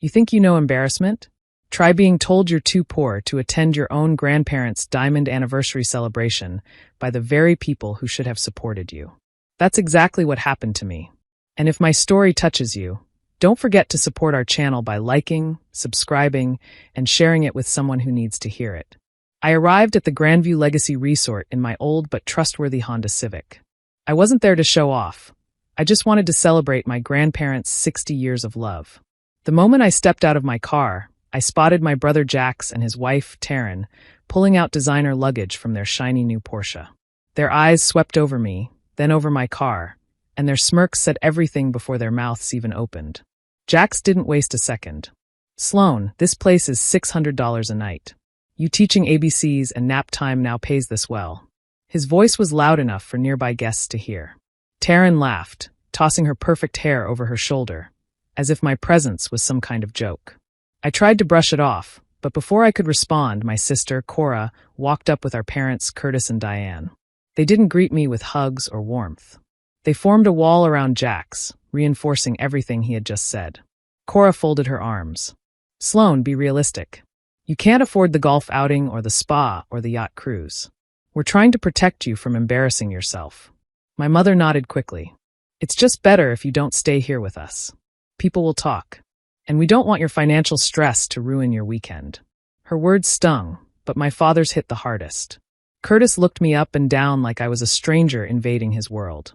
You think you know embarrassment? Try being told you're too poor to attend your own grandparents' diamond anniversary celebration by the very people who should have supported you. That's exactly what happened to me. And if my story touches you, don't forget to support our channel by liking, subscribing, and sharing it with someone who needs to hear it. I arrived at the Grandview Legacy Resort in my old but trustworthy Honda Civic. I wasn't there to show off. I just wanted to celebrate my grandparents' 60 years of love. The moment I stepped out of my car, I spotted my brother Jax and his wife, Taryn, pulling out designer luggage from their shiny new Porsche. Their eyes swept over me, then over my car, and their smirks said everything before their mouths even opened. Jax didn't waste a second. "Sloan, this place is $600 a night. You teaching ABCs and nap time now pays this well." His voice was loud enough for nearby guests to hear. Taryn laughed, tossing her perfect hair over her shoulder, as if my presence was some kind of joke. I tried to brush it off, but before I could respond, my sister, Cora, walked up with our parents, Curtis and Diane. They didn't greet me with hugs or warmth. They formed a wall around Jax, reinforcing everything he had just said. Cora folded her arms. "Sloan, be realistic. You can't afford the golf outing or the spa or the yacht cruise. We're trying to protect you from embarrassing yourself." My mother nodded quickly. "It's just better if you don't stay here with us. People will talk. And we don't want your financial stress to ruin your weekend." Her words stung, but my father's hit the hardest. Curtis looked me up and down like I was a stranger invading his world.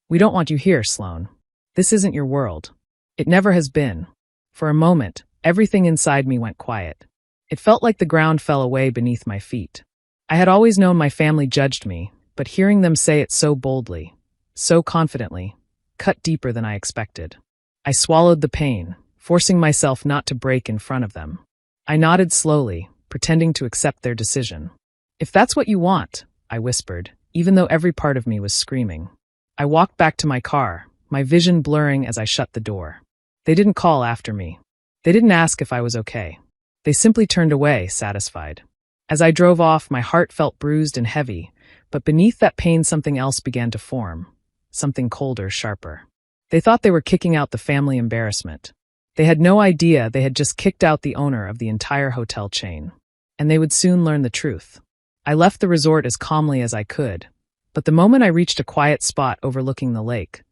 "We don't want you here, Sloan. This isn't your world. It never has been." For a moment, everything inside me went quiet. It felt like the ground fell away beneath my feet. I had always known my family judged me, but hearing them say it so boldly, so confidently, cut deeper than I expected. I swallowed the pain, forcing myself not to break in front of them. I nodded slowly, pretending to accept their decision. "If that's what you want," I whispered, even though every part of me was screaming. I walked back to my car, my vision blurring as I shut the door. They didn't call after me. They didn't ask if I was okay. They simply turned away, satisfied. As I drove off, my heart felt bruised and heavy, but beneath that pain something else began to form, something colder, sharper. They thought they were kicking out the family embarrassment. They had no idea they had just kicked out the owner of the entire hotel chain. And they would soon learn the truth. I left the resort as calmly as I could, but the moment I reached a quiet spot overlooking the lake,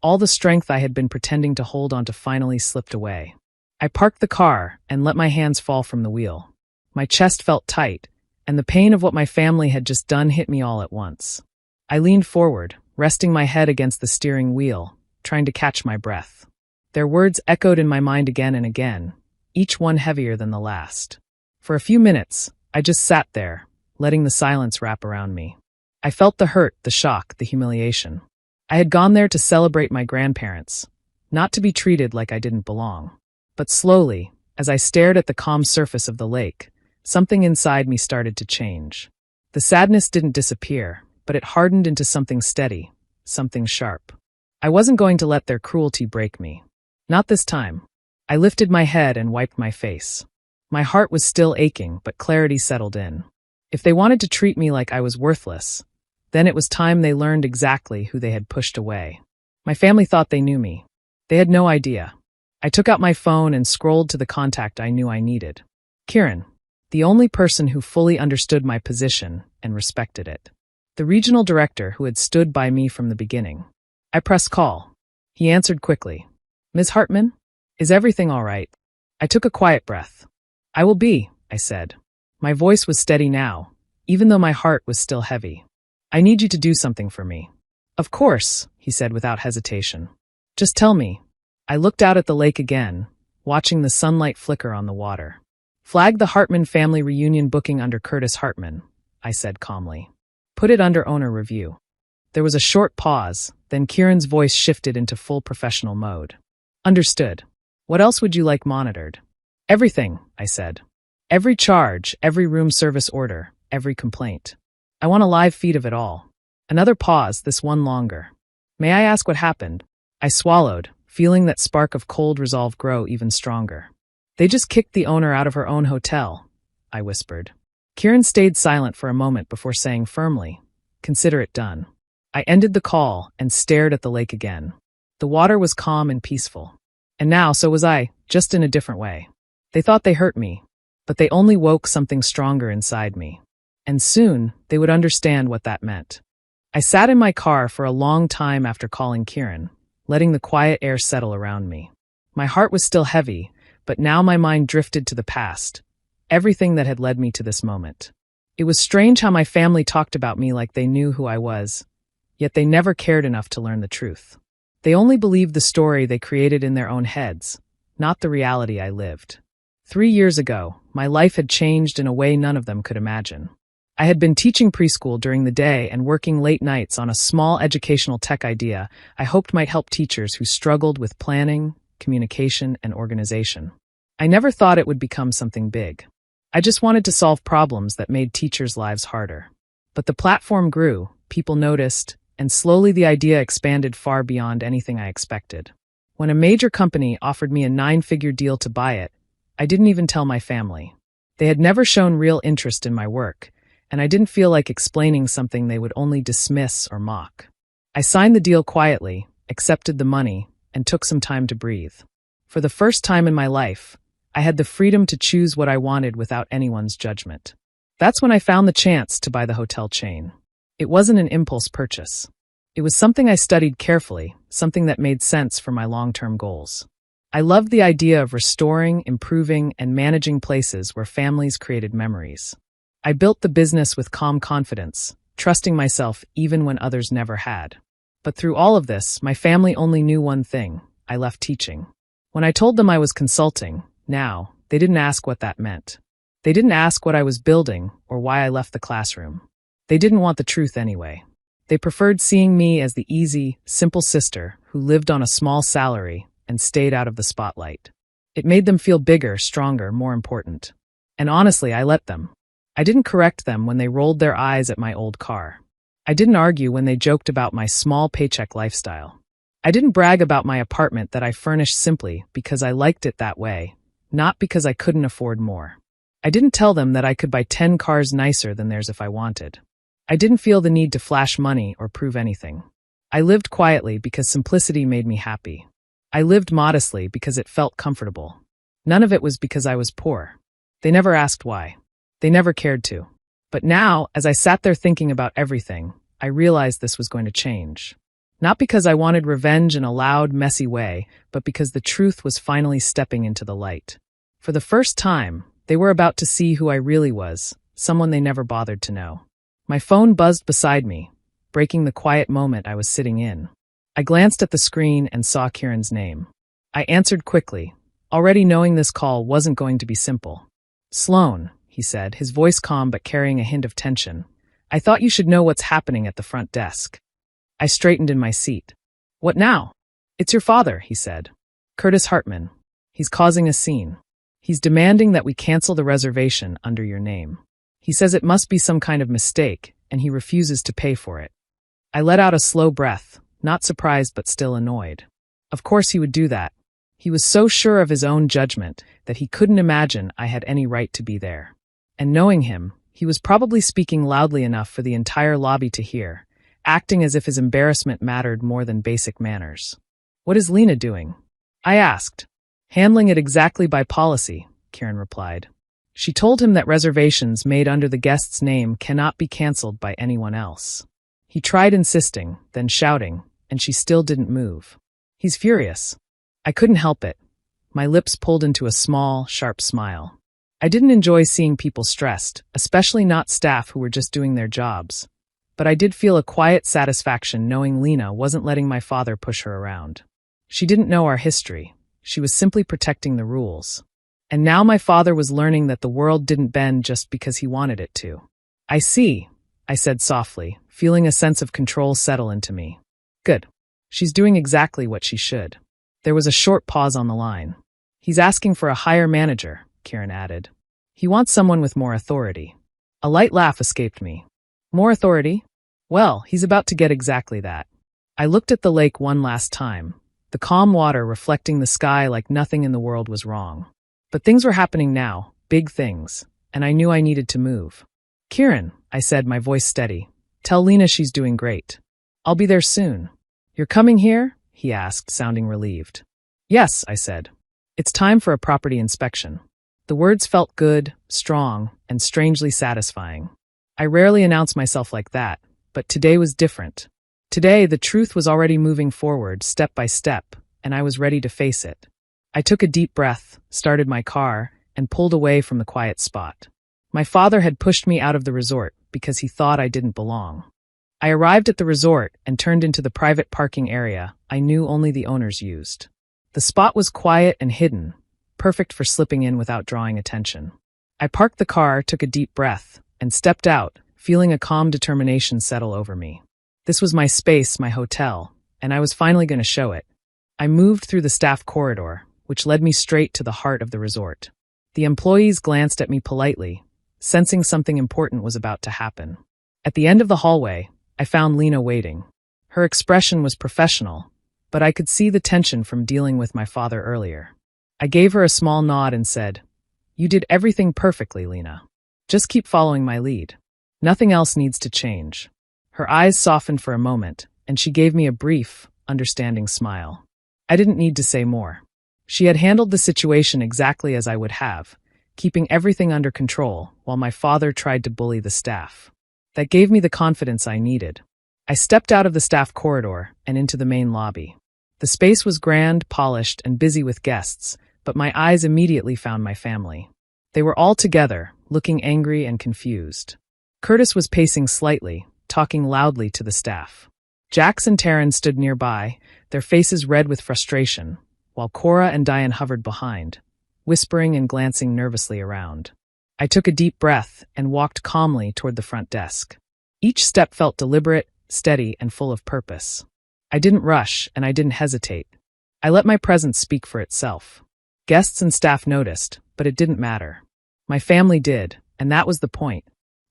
all the strength I had been pretending to hold onto finally slipped away. I parked the car and let my hands fall from the wheel. My chest felt tight, and the pain of what my family had just done hit me all at once. I leaned forward, resting my head against the steering wheel, trying to catch my breath. Their words echoed in my mind again and again, each one heavier than the last. For a few minutes, I just sat there, letting the silence wrap around me. I felt the hurt, the shock, the humiliation. I had gone there to celebrate my grandparents, not to be treated like I didn't belong. But slowly, as I stared at the calm surface of the lake, something inside me started to change. The sadness didn't disappear, but it hardened into something steady, something sharp. I wasn't going to let their cruelty break me. Not this time. I lifted my head and wiped my face. My heart was still aching, but clarity settled in. If they wanted to treat me like I was worthless, then it was time they learned exactly who they had pushed away. My family thought they knew me. They had no idea. I took out my phone and scrolled to the contact I knew I needed. Kieran, the only person who fully understood my position and respected it. The regional director who had stood by me from the beginning. I pressed call. He answered quickly. "Ms. Hartman? Is everything all right?" I took a quiet breath. "I will be," I said. My voice was steady now, even though my heart was still heavy. "I need you to do something for me." "Of course," he said without hesitation. "Just tell me." I looked out at the lake again, watching the sunlight flicker on the water. "Flag the Hartman family reunion booking under Curtis Hartman," I said calmly. "Put it under owner review." There was a short pause, then Kieran's voice shifted into full professional mode. "Understood. What else would you like monitored?" "Everything," I said. "Every charge, every room service order, every complaint. I want a live feed of it all." Another pause, this one longer. "May I ask what happened?" I swallowed, feeling that spark of cold resolve grow even stronger. "They just kicked the owner out of her own hotel," I whispered. Kieran stayed silent for a moment before saying firmly, "Consider it done." I ended the call and stared at the lake again. The water was calm and peaceful. And now, so was I, just in a different way. They thought they hurt me, but they only woke something stronger inside me. And soon, they would understand what that meant. I sat in my car for a long time after calling Kieran, letting the quiet air settle around me. My heart was still heavy, but now my mind drifted to the past, everything that had led me to this moment. It was strange how my family talked about me like they knew who I was, yet they never cared enough to learn the truth. They only believed the story they created in their own heads, not the reality I lived. 3 years ago, my life had changed in a way none of them could imagine. I had been teaching preschool during the day and working late nights on a small educational tech idea I hoped might help teachers who struggled with planning, communication, and organization. I never thought it would become something big. I just wanted to solve problems that made teachers' lives harder. But the platform grew, people noticed, and slowly the idea expanded far beyond anything I expected. When a major company offered me a 9-figure deal to buy it, I didn't even tell my family. They had never shown real interest in my work, and I didn't feel like explaining something they would only dismiss or mock. I signed the deal quietly, accepted the money, and took some time to breathe. For the first time in my life, I had the freedom to choose what I wanted without anyone's judgment. That's when I found the chance to buy the hotel chain. It wasn't an impulse purchase. It was something I studied carefully, something that made sense for my long-term goals. I loved the idea of restoring, improving, and managing places where families created memories. I built the business with calm confidence, trusting myself even when others never had. But through all of this, my family only knew one thing: I left teaching. When I told them I was consulting, now, they didn't ask what that meant. They didn't ask what I was building or why I left the classroom. They didn't want the truth anyway. They preferred seeing me as the easy, simple sister who lived on a small salary and stayed out of the spotlight. It made them feel bigger, stronger, more important. And honestly, I let them. I didn't correct them when they rolled their eyes at my old car. I didn't argue when they joked about my small paycheck lifestyle. I didn't brag about my apartment that I furnished simply because I liked it that way, not because I couldn't afford more. I didn't tell them that I could buy 10 cars nicer than theirs if I wanted. I didn't feel the need to flash money or prove anything. I lived quietly because simplicity made me happy. I lived modestly because it felt comfortable. None of it was because I was poor. They never asked why. They never cared to. But now, as I sat there thinking about everything, I realized this was going to change. Not because I wanted revenge in a loud, messy way, but because the truth was finally stepping into the light. For the first time, they were about to see who I really was, someone they never bothered to know. My phone buzzed beside me, breaking the quiet moment I was sitting in. I glanced at the screen and saw Kieran's name. I answered quickly, already knowing this call wasn't going to be simple. "Sloan," he said, his voice calm but carrying a hint of tension. "I thought you should know what's happening at the front desk." I straightened in my seat. "What now?" "It's your father," he said. "Curtis Hartman. He's causing a scene. He's demanding that we cancel the reservation under your name. He says it must be some kind of mistake, and he refuses to pay for it." I let out a slow breath, not surprised but still annoyed. Of course he would do that. He was so sure of his own judgment that he couldn't imagine I had any right to be there. And knowing him, he was probably speaking loudly enough for the entire lobby to hear, acting as if his embarrassment mattered more than basic manners. "What is Lena doing?" I asked. "Handling it exactly by policy," Kieran replied. "She told him that reservations made under the guest's name cannot be cancelled by anyone else." He tried insisting, then shouting, and she still didn't move. He's furious. I couldn't help it. My lips pulled into a small, sharp smile. I didn't enjoy seeing people stressed, especially not staff who were just doing their jobs. But I did feel a quiet satisfaction knowing Lena wasn't letting my father push her around. She didn't know our history. She was simply protecting the rules. And now my father was learning that the world didn't bend just because he wanted it to. "I see," I said softly, feeling a sense of control settle into me. "Good. She's doing exactly what she should." There was a short pause on the line. "He's asking for a higher manager," Kieran added. "He wants someone with more authority." A light laugh escaped me. "More authority? Well, he's about to get exactly that." I looked at the lake one last time, the calm water reflecting the sky like nothing in the world was wrong. But things were happening now, big things, and I knew I needed to move. "Kieran," I said, my voice steady, "tell Lena she's doing great. I'll be there soon." "You're coming here?" he asked, sounding relieved. "Yes," I said. It's time for a property inspection. The words felt good, strong, and strangely satisfying. I rarely announce myself like that, but today was different. Today, the truth was already moving forward, step by step, and I was ready to face it. I took a deep breath, started my car, and pulled away from the quiet spot. My father had pushed me out of the resort because he thought I didn't belong. I arrived at the resort and turned into the private parking area I knew only the owners used. The spot was quiet and hidden, perfect for slipping in without drawing attention. I parked the car, took a deep breath, and stepped out, feeling a calm determination settle over me. This was my space, my hotel, and I was finally going to show it. I moved through the staff corridor, which led me straight to the heart of the resort. The employees glanced at me politely, sensing something important was about to happen. At the end of the hallway, I found Lena waiting. Her expression was professional, but I could see the tension from dealing with my father earlier. I gave her a small nod and said, "You did everything perfectly, Lena. Just keep following my lead. Nothing else needs to change." Her eyes softened for a moment, and she gave me a brief, understanding smile. I didn't need to say more. She had handled the situation exactly as I would have, keeping everything under control while my father tried to bully the staff. That gave me the confidence I needed. I stepped out of the staff corridor and into the main lobby. The space was grand, polished, and busy with guests, but my eyes immediately found my family. They were all together, looking angry and confused. Curtis was pacing slightly, talking loudly to the staff. Jax and Taryn stood nearby, their faces red with frustration, while Cora and Diane hovered behind, whispering and glancing nervously around. I took a deep breath and walked calmly toward the front desk. Each step felt deliberate, steady, and full of purpose. I didn't rush, and I didn't hesitate. I let my presence speak for itself. Guests and staff noticed, but it didn't matter. My family did, and that was the point.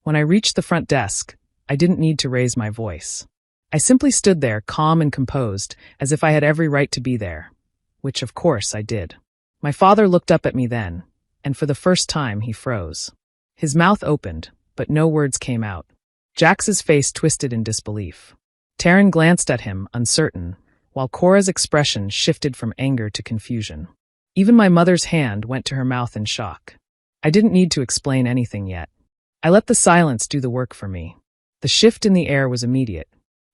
When I reached the front desk, I didn't need to raise my voice. I simply stood there, calm and composed, as if I had every right to be there. Which, of course, I did. My father looked up at me then, and for the first time he froze. His mouth opened, but no words came out. Jax's face twisted in disbelief. Taryn glanced at him, uncertain, while Cora's expression shifted from anger to confusion. Even my mother's hand went to her mouth in shock. I didn't need to explain anything yet. I let the silence do the work for me. The shift in the air was immediate.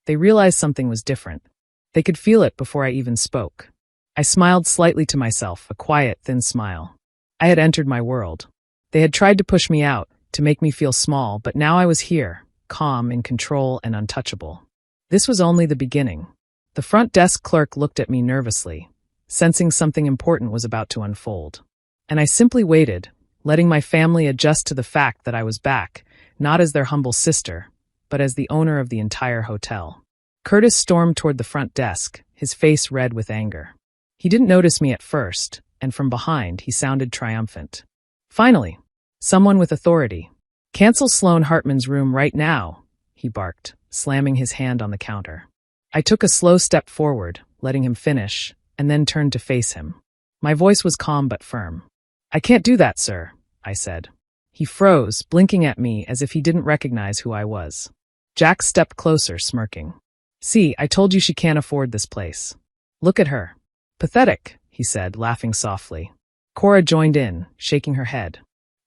They realized something was different. They could feel it before I even spoke. I smiled slightly to myself, a quiet, thin smile. I had entered my world. They had tried to push me out, to make me feel small, but now I was here, calm, in control, and untouchable. This was only the beginning. The front desk clerk looked at me nervously, sensing something important was about to unfold. And I simply waited, letting my family adjust to the fact that I was back, not as their humble sister, but as the owner of the entire hotel. Curtis stormed toward the front desk, his face red with anger. He didn't notice me at first, and from behind he sounded triumphant. "Finally, someone with authority. Cancel Sloane Hartman's room right now," he barked, slamming his hand on the counter. I took a slow step forward, letting him finish, and then turned to face him. My voice was calm but firm. "I can't do that, sir," I said. He froze, blinking at me as if he didn't recognize who I was. Jax stepped closer, smirking. "See, I told you she can't afford this place. Look at her." "Pathetic," he said, laughing softly. Cora joined in, shaking her head.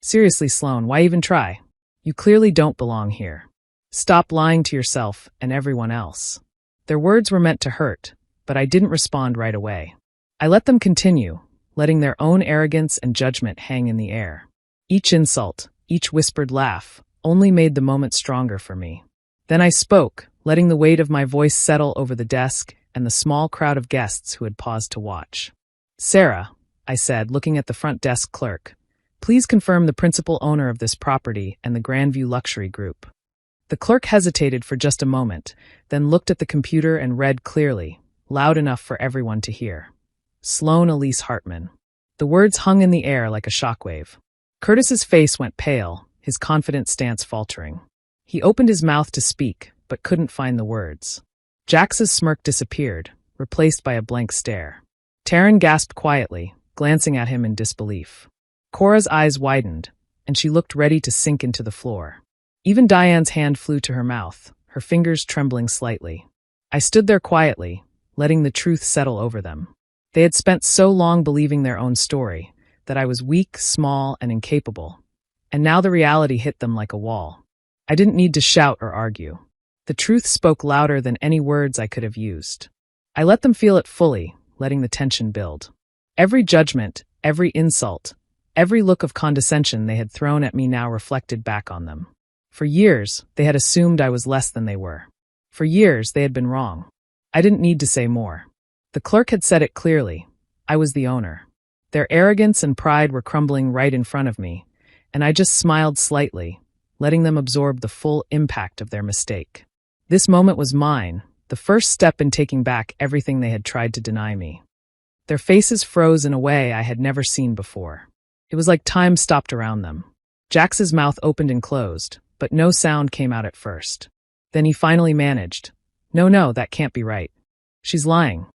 "Seriously, Sloane, why even try? You clearly don't belong here. Stop lying to yourself and everyone else." Their words were meant to hurt, but I didn't respond right away. I let them continue, letting their own arrogance and judgment hang in the air. Each insult, each whispered laugh, only made the moment stronger for me. Then I spoke, letting the weight of my voice settle over the desk and the small crowd of guests who had paused to watch. "Sarah," I said, looking at the front desk clerk, "please confirm the principal owner of this property and the Grandview Luxury Group." The clerk hesitated for just a moment, then looked at the computer and read clearly, loud enough for everyone to hear. "Sloane Elise Hartman." The words hung in the air like a shockwave. Curtis's face went pale, his confident stance faltering. He opened his mouth to speak, but couldn't find the words. Jax's smirk disappeared, replaced by a blank stare. Taryn gasped quietly, glancing at him in disbelief. Cora's eyes widened, and she looked ready to sink into the floor. Even Diane's hand flew to her mouth, her fingers trembling slightly. I stood there quietly, letting the truth settle over them. They had spent so long believing their own story, that I was weak, small, and incapable. And now the reality hit them like a wall. I didn't need to shout or argue. The truth spoke louder than any words I could have used. I let them feel it fully, letting the tension build. Every judgment, every insult, every look of condescension they had thrown at me now reflected back on them. For years, they had assumed I was less than they were. For years, they had been wrong. I didn't need to say more. The clerk had said it clearly. I was the owner. Their arrogance and pride were crumbling right in front of me, and I just smiled slightly, letting them absorb the full impact of their mistake. This moment was mine, the first step in taking back everything they had tried to deny me. Their faces froze in a way I had never seen before. It was like time stopped around them. Jax's mouth opened and closed, but no sound came out at first. Then he finally managed. No, that can't be right. She's lying.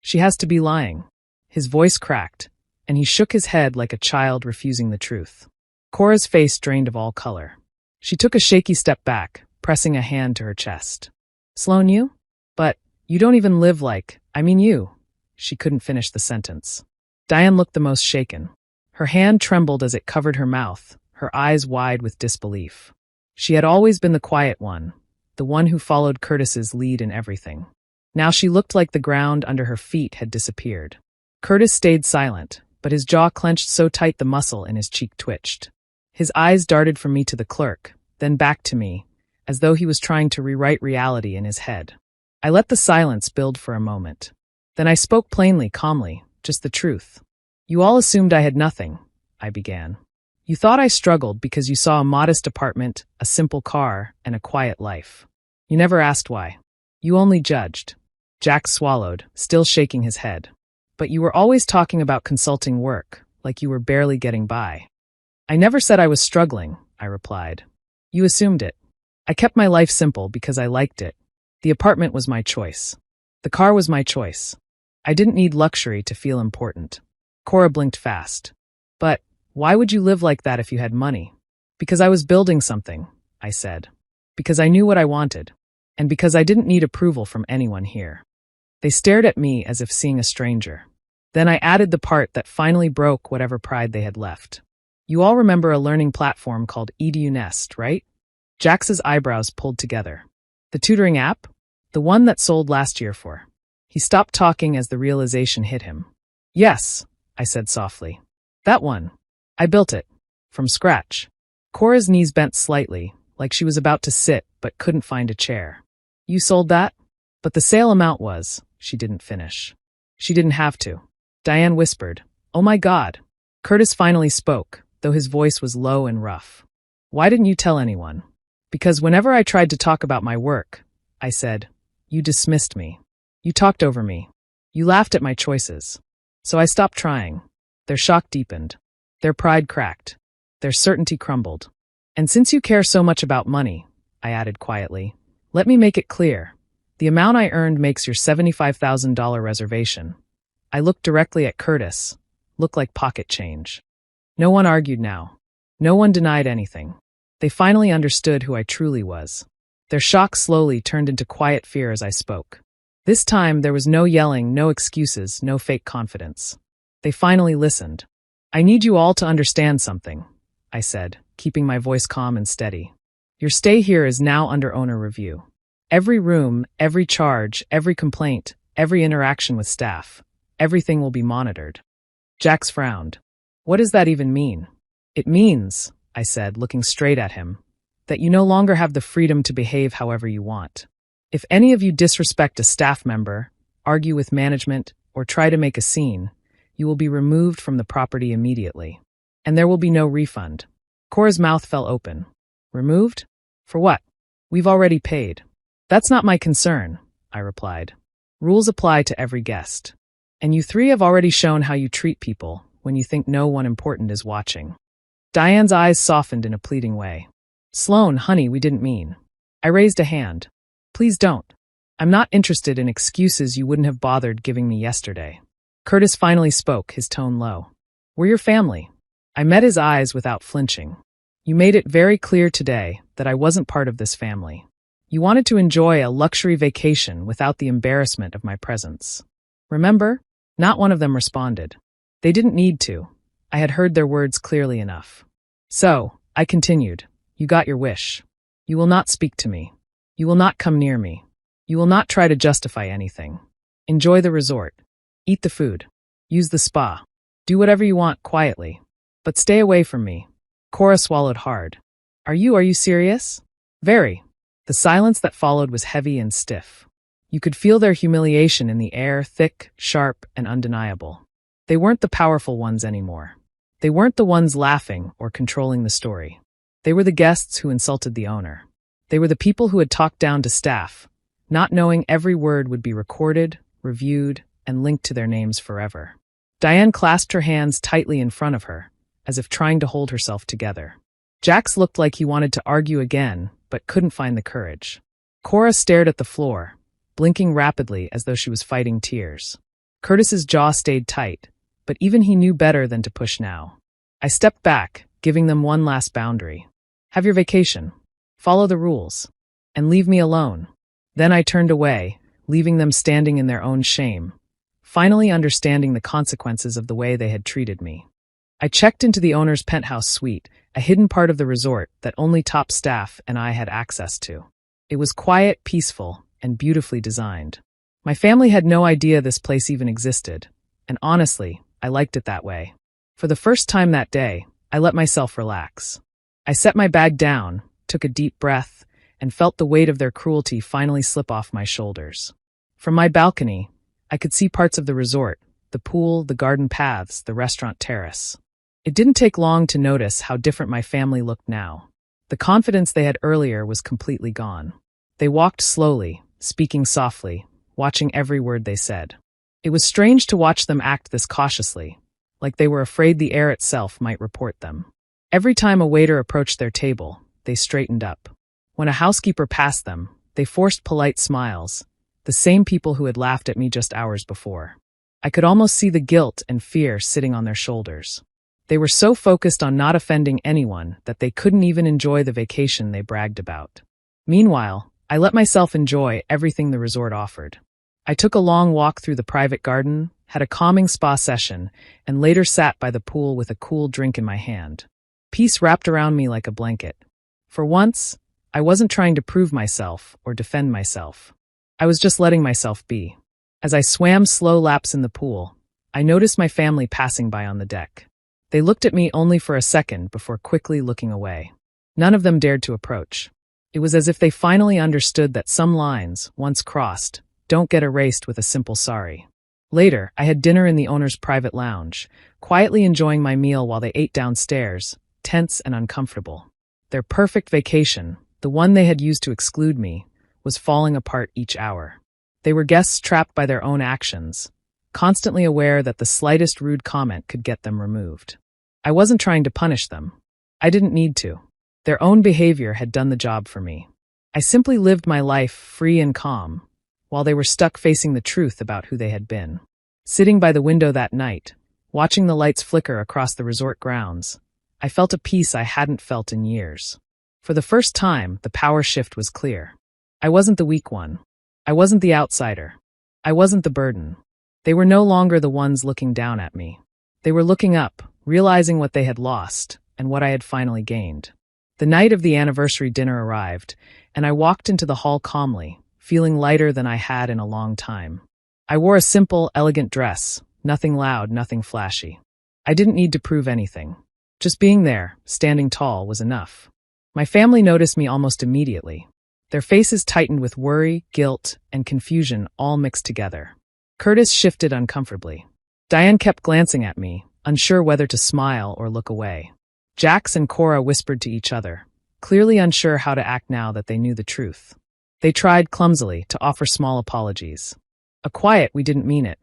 She has to be lying. His voice cracked, and he shook his head like a child refusing the truth. Cora's face drained of all color. She took a shaky step back, pressing a hand to her chest. Sloan, you? But you don't even live like, you. She couldn't finish the sentence. Diane looked the most shaken. Her hand trembled as it covered her mouth, her eyes wide with disbelief. She had always been the quiet one, the one who followed Curtis's lead in everything. Now she looked like the ground under her feet had disappeared. Curtis stayed silent, but his jaw clenched so tight the muscle in his cheek twitched. His eyes darted from me to the clerk, then back to me, as though he was trying to rewrite reality in his head. I let the silence build for a moment. Then I spoke plainly, calmly, just the truth. You all assumed I had nothing, I began. You thought I struggled because you saw a modest apartment, a simple car, and a quiet life. You never asked why. You only judged. Jax swallowed, still shaking his head. But you were always talking about consulting work, like you were barely getting by. I never said I was struggling, I replied. You assumed it. I kept my life simple because I liked it. The apartment was my choice. The car was my choice. I didn't need luxury to feel important. Cora blinked fast. But why would you live like that if you had money? Because I was building something, I said. Because I knew what I wanted. And because I didn't need approval from anyone here. They stared at me as if seeing a stranger. Then I added the part that finally broke whatever pride they had left. You all remember a learning platform called EduNest, right? Jax's eyebrows pulled together. The tutoring app? The one that sold last year for. He stopped talking as the realization hit him. Yes, I said softly. That one. I built it. From scratch. Cora's knees bent slightly, like she was about to sit but couldn't find a chair. You sold that? But the sale amount was, she didn't finish. She didn't have to. Diane whispered, Oh my God. Curtis finally spoke, though his voice was low and rough. Why didn't you tell anyone? Because whenever I tried to talk about my work, I said, you dismissed me. You talked over me. You laughed at my choices. So I stopped trying. Their shock deepened. Their pride cracked. Their certainty crumbled. And since you care so much about money, I added quietly, let me make it clear. The amount I earned makes your $75,000 reservation. I looked directly at Curtis. Looked like pocket change. No one argued now. No one denied anything. They finally understood who I truly was. Their shock slowly turned into quiet fear as I spoke. This time, there was no yelling, no excuses, no fake confidence. They finally listened. I need you all to understand something, I said, keeping my voice calm and steady. Your stay here is now under owner review. Every room, every charge, every complaint, every interaction with staff, everything will be monitored. Jax frowned. What does that even mean? It means, I said, looking straight at him, that you no longer have the freedom to behave however you want. If any of you disrespect a staff member, argue with management, or try to make a scene, you will be removed from the property immediately. And there will be no refund. Cora's mouth fell open. Removed? For what? We've already paid. That's not my concern, I replied. Rules apply to every guest. And you three have already shown how you treat people when you think no one important is watching. Diane's eyes softened in a pleading way. Sloan, honey, we didn't mean. I raised a hand. Please don't. I'm not interested in excuses you wouldn't have bothered giving me yesterday. Curtis finally spoke, his tone low. We're your family. I met his eyes without flinching. You made it very clear today that I wasn't part of this family. You wanted to enjoy a luxury vacation without the embarrassment of my presence. Remember? Not one of them responded. They didn't need to. I had heard their words clearly enough. So, I continued, you got your wish. You will not speak to me. You will not come near me. You will not try to justify anything. Enjoy the resort. Eat the food. Use the spa. Do whatever you want quietly. But stay away from me. Cora swallowed hard. Are you serious? Very. The silence that followed was heavy and stiff. You could feel their humiliation in the air, thick, sharp, and undeniable. They weren't the powerful ones anymore. They weren't the ones laughing or controlling the story. They were the guests who insulted the owner. They were the people who had talked down to staff, not knowing every word would be recorded, reviewed, and linked to their names forever. Diane clasped her hands tightly in front of her, as if trying to hold herself together. Jax looked like he wanted to argue again, but couldn't find the courage. Cora stared at the floor, blinking rapidly as though she was fighting tears. Curtis's jaw stayed tight, but even he knew better than to push now. I stepped back, giving them one last boundary. Have your vacation. Follow the rules. And leave me alone. Then I turned away, leaving them standing in their own shame, finally understanding the consequences of the way they had treated me. I checked into the owner's penthouse suite, a hidden part of the resort that only top staff and I had access to. It was quiet, peaceful, and beautifully designed. My family had no idea this place even existed, and honestly, I liked it that way. For the first time that day, I let myself relax. I set my bag down, took a deep breath, and felt the weight of their cruelty finally slip off my shoulders. From my balcony, I could see parts of the resort, the pool, the garden paths, the restaurant terrace. It didn't take long to notice how different my family looked now. The confidence they had earlier was completely gone. They walked slowly, speaking softly, watching every word they said. It was strange to watch them act this cautiously, like they were afraid the air itself might report them. Every time a waiter approached their table, they straightened up. When a housekeeper passed them, they forced polite smiles, the same people who had laughed at me just hours before. I could almost see the guilt and fear sitting on their shoulders. They were so focused on not offending anyone that they couldn't even enjoy the vacation they bragged about. Meanwhile, I let myself enjoy everything the resort offered. I took a long walk through the private garden, had a calming spa session, and later sat by the pool with a cool drink in my hand. Peace wrapped around me like a blanket. For once, I wasn't trying to prove myself or defend myself. I was just letting myself be. As I swam slow laps in the pool, I noticed my family passing by on the deck. They looked at me only for a second before quickly looking away. None of them dared to approach. It was as if they finally understood that some lines, once crossed, don't get erased with a simple sorry. Later, I had dinner in the owner's private lounge, quietly enjoying my meal while they ate downstairs, tense and uncomfortable. Their perfect vacation, the one they had used to exclude me, was falling apart each hour. They were guests trapped by their own actions, constantly aware that the slightest rude comment could get them removed. I wasn't trying to punish them. I didn't need to. Their own behavior had done the job for me. I simply lived my life free and calm, while they were stuck facing the truth about who they had been. Sitting by the window that night, watching the lights flicker across the resort grounds, I felt a peace I hadn't felt in years. For the first time, the power shift was clear. I wasn't the weak one. I wasn't the outsider. I wasn't the burden. They were no longer the ones looking down at me. They were looking up, realizing what they had lost and what I had finally gained. The night of the anniversary dinner arrived, and I walked into the hall calmly, feeling lighter than I had in a long time. I wore a simple, elegant dress, nothing loud, nothing flashy. I didn't need to prove anything. Just being there, standing tall, was enough. My family noticed me almost immediately. Their faces tightened with worry, guilt, and confusion all mixed together. Curtis shifted uncomfortably. Diane kept glancing at me, unsure whether to smile or look away. Jax and Cora whispered to each other, clearly unsure how to act now that they knew the truth. They tried clumsily to offer small apologies. A quiet "we didn't mean it,"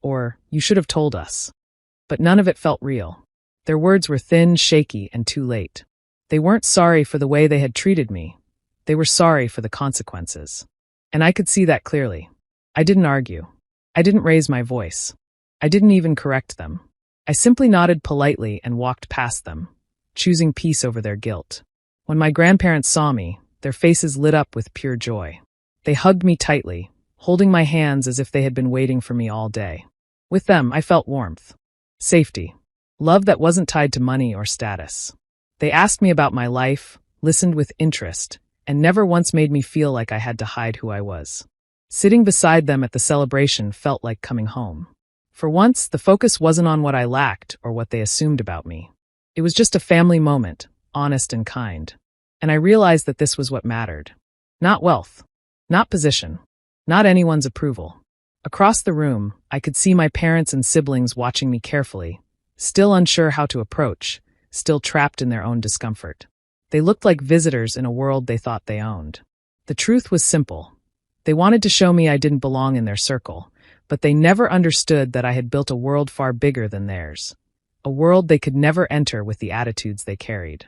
or "you should have told us." But none of it felt real. Their words were thin, shaky, and too late. They weren't sorry for the way they had treated me. They were sorry for the consequences. And I could see that clearly. I didn't argue. I didn't raise my voice. I didn't even correct them. I simply nodded politely and walked past them, choosing peace over their guilt. When my grandparents saw me, their faces lit up with pure joy. They hugged me tightly, holding my hands as if they had been waiting for me all day. With them, I felt warmth, safety, love that wasn't tied to money or status. They asked me about my life, listened with interest, and never once made me feel like I had to hide who I was. Sitting beside them at the celebration felt like coming home. For once, the focus wasn't on what I lacked or what they assumed about me. It was just a family moment, honest and kind. And I realized that this was what mattered. Not wealth, not position, not anyone's approval. Across the room, I could see my parents and siblings watching me carefully, still unsure how to approach, still trapped in their own discomfort. They looked like visitors in a world they thought they owned. The truth was simple. They wanted to show me I didn't belong in their circle, but they never understood that I had built a world far bigger than theirs. A world they could never enter with the attitudes they carried.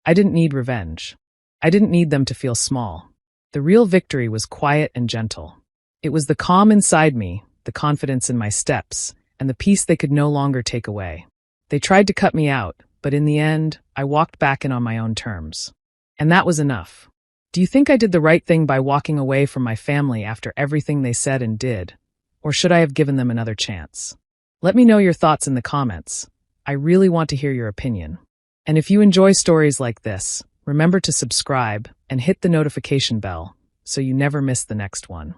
I didn't need revenge. I didn't need them to feel small. The real victory was quiet and gentle. It was the calm inside me, the confidence in my steps, and the peace they could no longer take away. They tried to cut me out, but in the end, I walked back in on my own terms. And that was enough. Do you think I did the right thing by walking away from my family after everything they said and did? Or should I have given them another chance? Let me know your thoughts in the comments. I really want to hear your opinion. And if you enjoy stories like this, remember to subscribe and hit the notification bell so you never miss the next one.